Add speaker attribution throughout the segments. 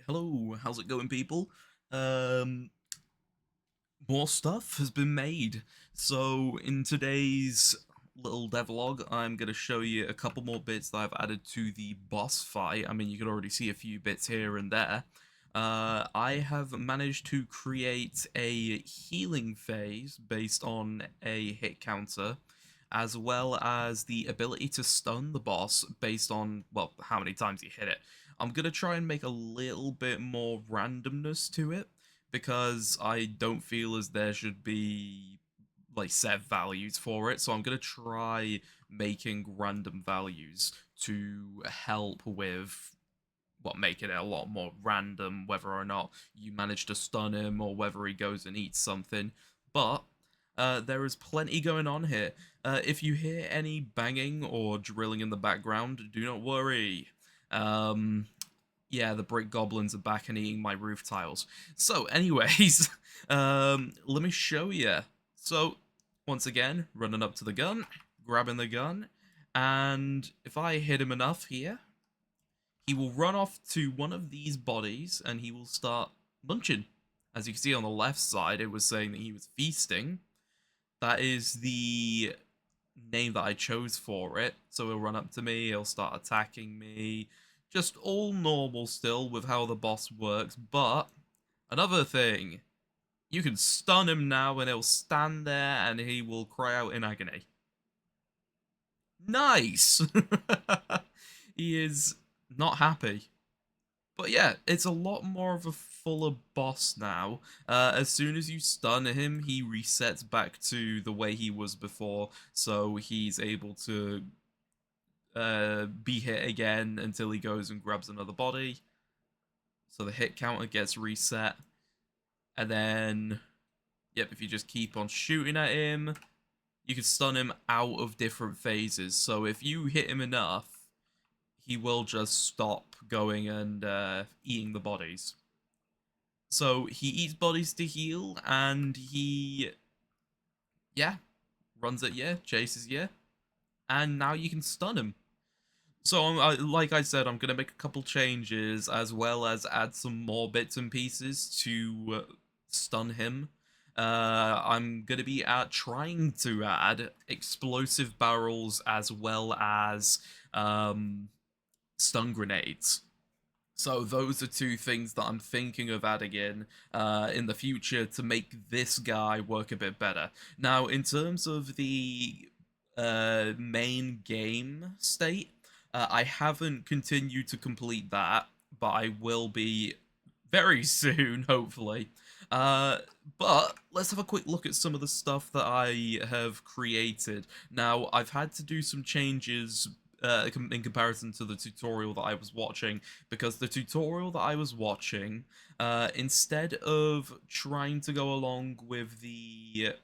Speaker 1: Hello, how's it going, people? Um, More stuff has been made. So, in today's little devlog, I'm going to show you a couple more bits that I've added to the boss fight. I mean, you can already see a few bits here and there. I have managed to create a healing phase based on a hit counter, as well as the ability to stun the boss based on, well, how many times you hit it. I'm going to try and make a little bit more randomness to it because I don't feel as there should be like set values for it. So I'm going to try making random values to help with making it a lot more random whether or not you manage to stun him or whether he goes and eats something. But there is plenty going on here. If you hear any banging or drilling in the background, do not worry. Um, yeah, the brick goblins are back and eating my roof tiles. So, anyways, let me show you. So, once again, running up to the gun, grabbing the gun, and if I hit him enough here, he will run off to one of these bodies and he will start munching. As you can see on the left side, it was saying that he was feasting. That is the name that I chose for it. So he'll run up to me, he'll start attacking me. Just all normal still with how the boss works. But another thing, you can stun him now and he'll stand there and he will cry out in agony. Nice! He is not happy. But yeah, it's a lot more of a fuller boss now. As soon as you stun him, he resets back to the way he was before, so he's able to be hit again until he goes and grabs another body. So the hit counter gets reset, and then, yep, if you just keep on shooting at him, you can stun him out of different phases. So if you hit him enough, he will just stop going and eating the bodies. So he eats bodies to heal, and he, yeah, runs at you, chases you, and now you can stun him. So, like I said, I'm gonna make a couple changes as well as add some more bits and pieces to stun him. I'm gonna be trying to add explosive barrels as well as stun grenades. So those are two things that I'm thinking of adding in the future to make this guy work a bit better. Now, in terms of the main game state, I haven't continued to complete that, but I will be very soon, hopefully. Uh, but let's have a quick look at some of the stuff that I have created. Now, I've had to do some changes in comparison to the tutorial that I was watching, because the tutorial that I was watching, instead of trying to go along with the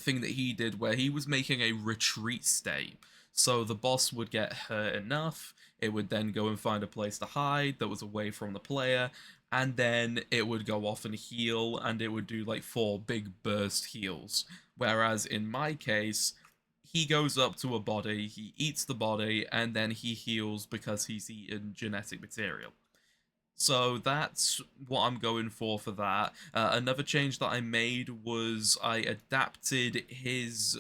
Speaker 1: thing that he did where he was making a retreat state. So the boss would get hurt enough, it would then go and find a place to hide that was away from the player, and then it would go off and heal, and it would do like 4 big burst heals. Whereas in my case, he goes up to a body, he eats the body, and then he heals because he's eaten genetic material. So that's what I'm going for that. Another change that I made was I adapted his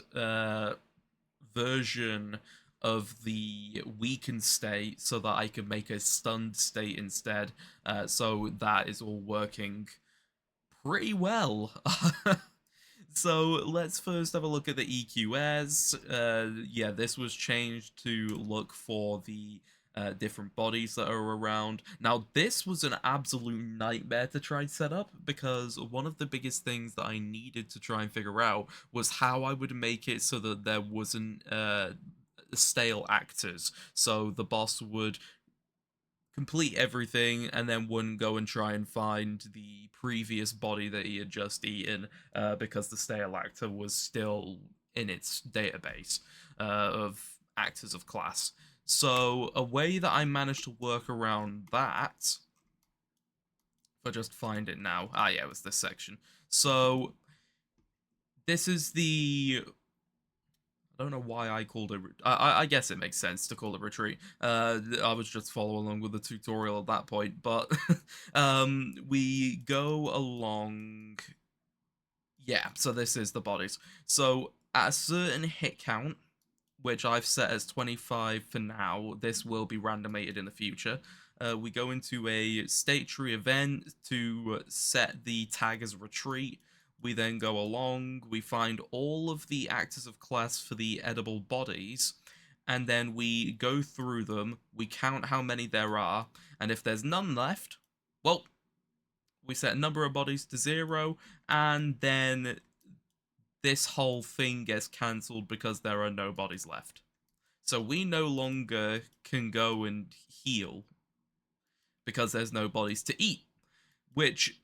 Speaker 1: version of the weakened state so that I could make a stunned state instead. So that is all working pretty well. So let's first have a look at the EQS. Yeah, this was changed to look for the different bodies that are around. Now, this was an absolute nightmare to try and set up because one of the biggest things that I needed to try and figure out was how I would make it so that there wasn't stale actors. So the boss would complete everything and then wouldn't go and try and find the previous body that he had just eaten, because the stale actor was still in its database of actors of class. So a way that I managed to work around that, if I just find it now, yeah, it was this section. So this is the, I don't know why I called it. I guess it makes sense to call it retreat. I was just following along with the tutorial at that point, but we go along. Yeah, so this is the bodies. So at a certain hit count, which I've set as 25 for now, this will be randomated in the future. We go into a state tree event to set the tag as retreat. We then go along, we find all of the actors of class for the edible bodies, and then we go through them, we count how many there are, and if there's none left, well, we set a number of bodies to 0, and then this whole thing gets cancelled because there are no bodies left. So we no longer can go and heal because there's no bodies to eat, which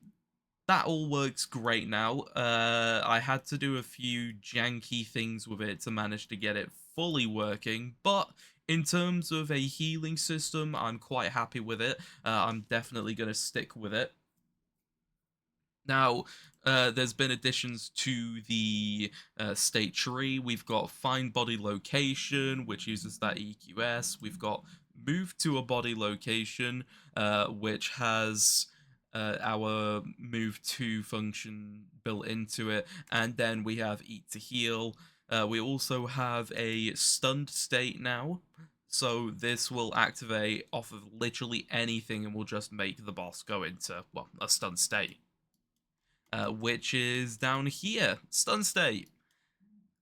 Speaker 1: that all works great now. I had to do a few janky things with it to manage to get it fully working, but in terms of a healing system, I'm quite happy with it. I'm definitely going to stick with it. Now, there's been additions to the state tree. We've got find body location, which uses that EQS. We've got move to a body location, which has our move to function built into it. And then we have eat to heal. We also have a stunned state now. So this will activate off of literally anything and will just make the boss go into, well, a stunned state. Which is down here, stun state.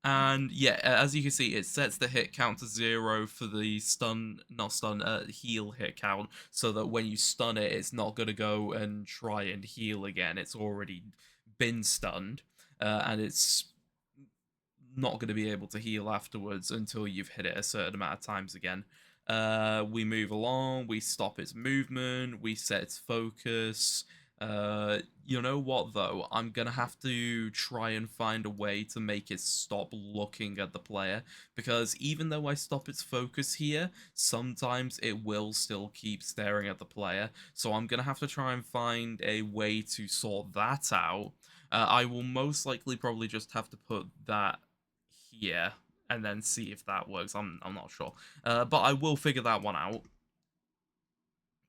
Speaker 1: And yeah, as you can see, it sets the hit count to 0 for the heal hit count, so that when you stun it, it's not going to go and try and heal again. It's already been stunned, and it's not going to be able to heal afterwards until you've hit it a certain amount of times again. We move along, we stop its movement, we set its focus. You know what though? I'm gonna have to try and find a way to make it stop looking at the player, because even though I stop its focus here, sometimes it will still keep staring at the player. So I'm gonna have to try and find a way to sort that out. I will most likely probably just have to put that here and then see if that works. I'm not sure. But I will figure that one out.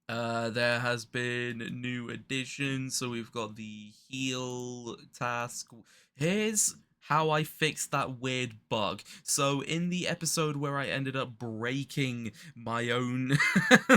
Speaker 1: There has been new additions, so we've got the heal task. Here's how I fixed that weird bug. So in the episode where I ended up breaking my own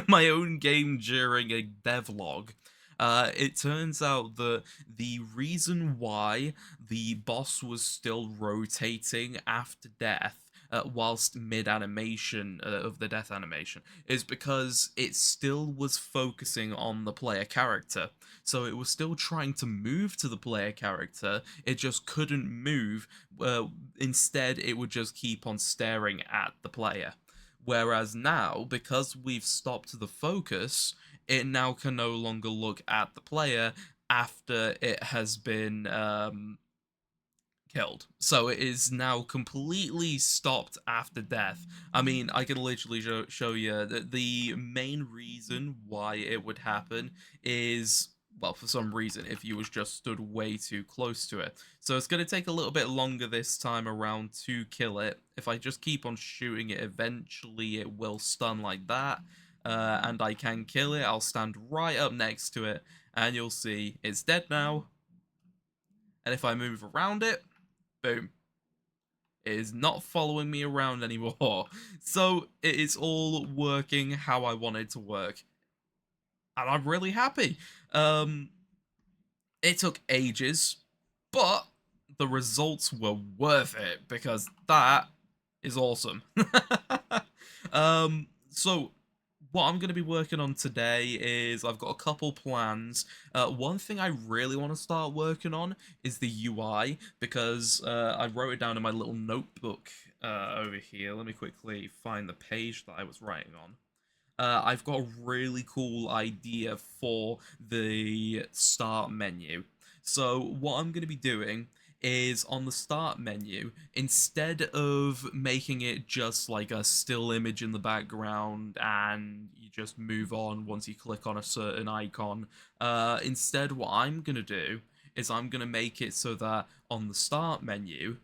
Speaker 1: my own game during a devlog, it turns out that the reason why the boss was still rotating after death, whilst mid animation of the death animation, is because it still was focusing on the player character. So it was still trying to move to the player character, it just couldn't move. Instead, it would just keep on staring at the player. Whereas now, because we've stopped the focus, it now can no longer look at the player after it has been killed. So it is now completely stopped after death. I mean, I can literally show you that the main reason why it would happen is, well, for some reason, if you was just stood way too close to it. So it's going to take a little bit longer this time around to kill it. If I just keep on shooting it, eventually it will stun like that. And I can kill it. I'll stand right up next to it, and you'll see it's dead now. And if I move around it, boom. It is not following me around anymore. So it is all working how I want it to work. And I'm really happy. It took ages, but the results were worth it because that is awesome. So what I'm going to be working on today is I've got a couple plans. One thing I really want to start working on is the UI, because I wrote it down in my little notebook over here. Let me quickly find the page that I was writing on. I've got a really cool idea for the start menu. So what I'm going to be doing is on the start menu, instead of making it just like a still image in the background and you just move on once you click on a certain icon, instead what I'm going to do is I'm going to make it so that on the start menu,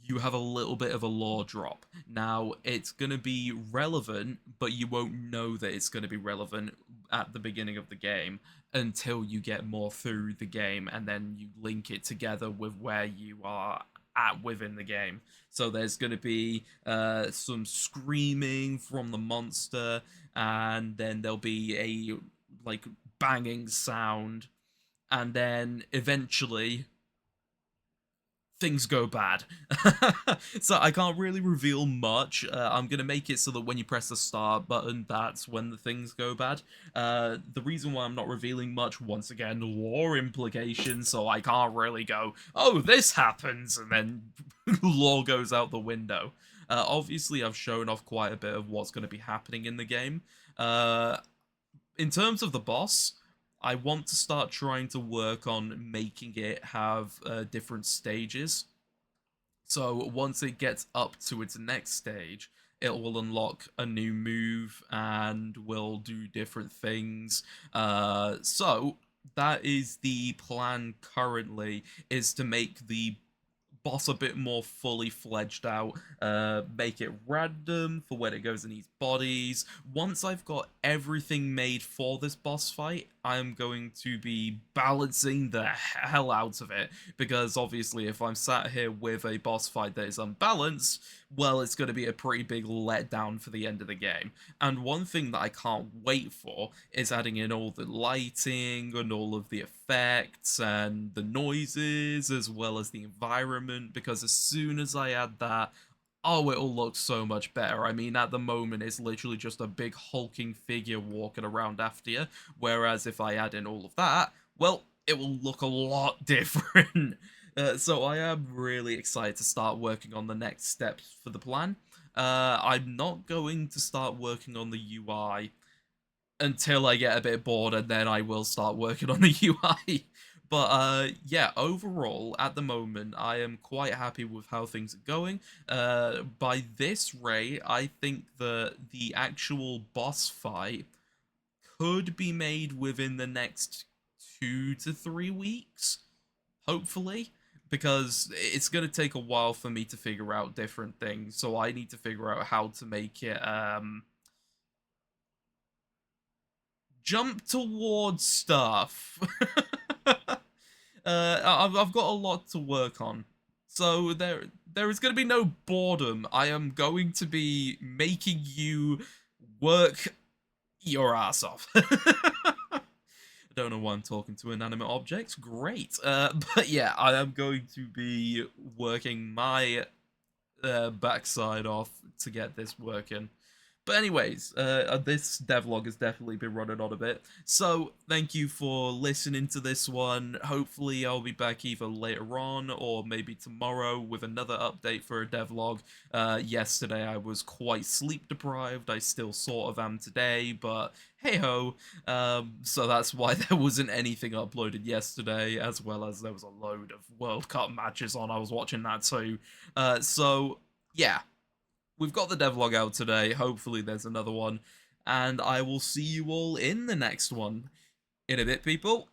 Speaker 1: you have a little bit of a lore drop. Now, it's going to be relevant, but you won't know that it's going to be relevant at the beginning of the game until you get more through the game and then you link it together with where you are at within the game. So there's going to be some screaming from the monster, and then there'll be a like banging sound, and then eventually things go bad. So I can't really reveal much. I'm gonna make it so that when you press the start button, that's when the things go bad. The reason why I'm not revealing much, once again, lore implications, so I can't really go, oh, this happens, and then lore goes out the window. Obviously, I've shown off quite a bit of what's going to be happening in the game. Uh, in terms of the boss, I want to start trying to work on making it have different stages. So once it gets up to its next stage, it will unlock a new move and will do different things. So that is the plan currently, is to make the boss a bit more fully fledged out, make it random for when it goes in these bodies. Once I've got everything made for this boss fight, I'm going to be balancing the hell out of it, because obviously if I'm sat here with a boss fight that is unbalanced, well, it's going to be a pretty big letdown for the end of the game. And one thing that I can't wait for is adding in all the lighting and all of the effects and the noises, as well as the environment, because as soon as I add that, oh, it'll look so much better. I mean, at the moment, it's literally just a big hulking figure walking around after you, whereas if I add in all of that, well, it will look a lot different. So I am really excited to start working on the next steps for the plan. I'm not going to start working on the UI until I get a bit bored, and then I will start working on the UI. But yeah, overall, at the moment, I am quite happy with how things are going. By this rate, I think that the actual boss fight could be made within the next 2 to 3 weeks, hopefully, because it's going to take a while for me to figure out different things. So I need to figure out how to make it jump towards stuff. I've got a lot to work on. So there is going to be no boredom. I am going to be making you work your ass off. I don't know why I'm talking to inanimate objects. Great. But yeah, I am going to be working my backside off to get this working. But anyways, this devlog has definitely been running on a bit. So thank you for listening to this one. Hopefully I'll be back either later on or maybe tomorrow with another update for a devlog. Yesterday I was quite sleep deprived. I still sort of am today, but hey ho. So that's why there wasn't anything uploaded yesterday, as well as there was a load of World Cup matches on. I was watching that too. So yeah, we've got the devlog out today. Hopefully there's another one. And I will see you all in the next one. In a bit, people.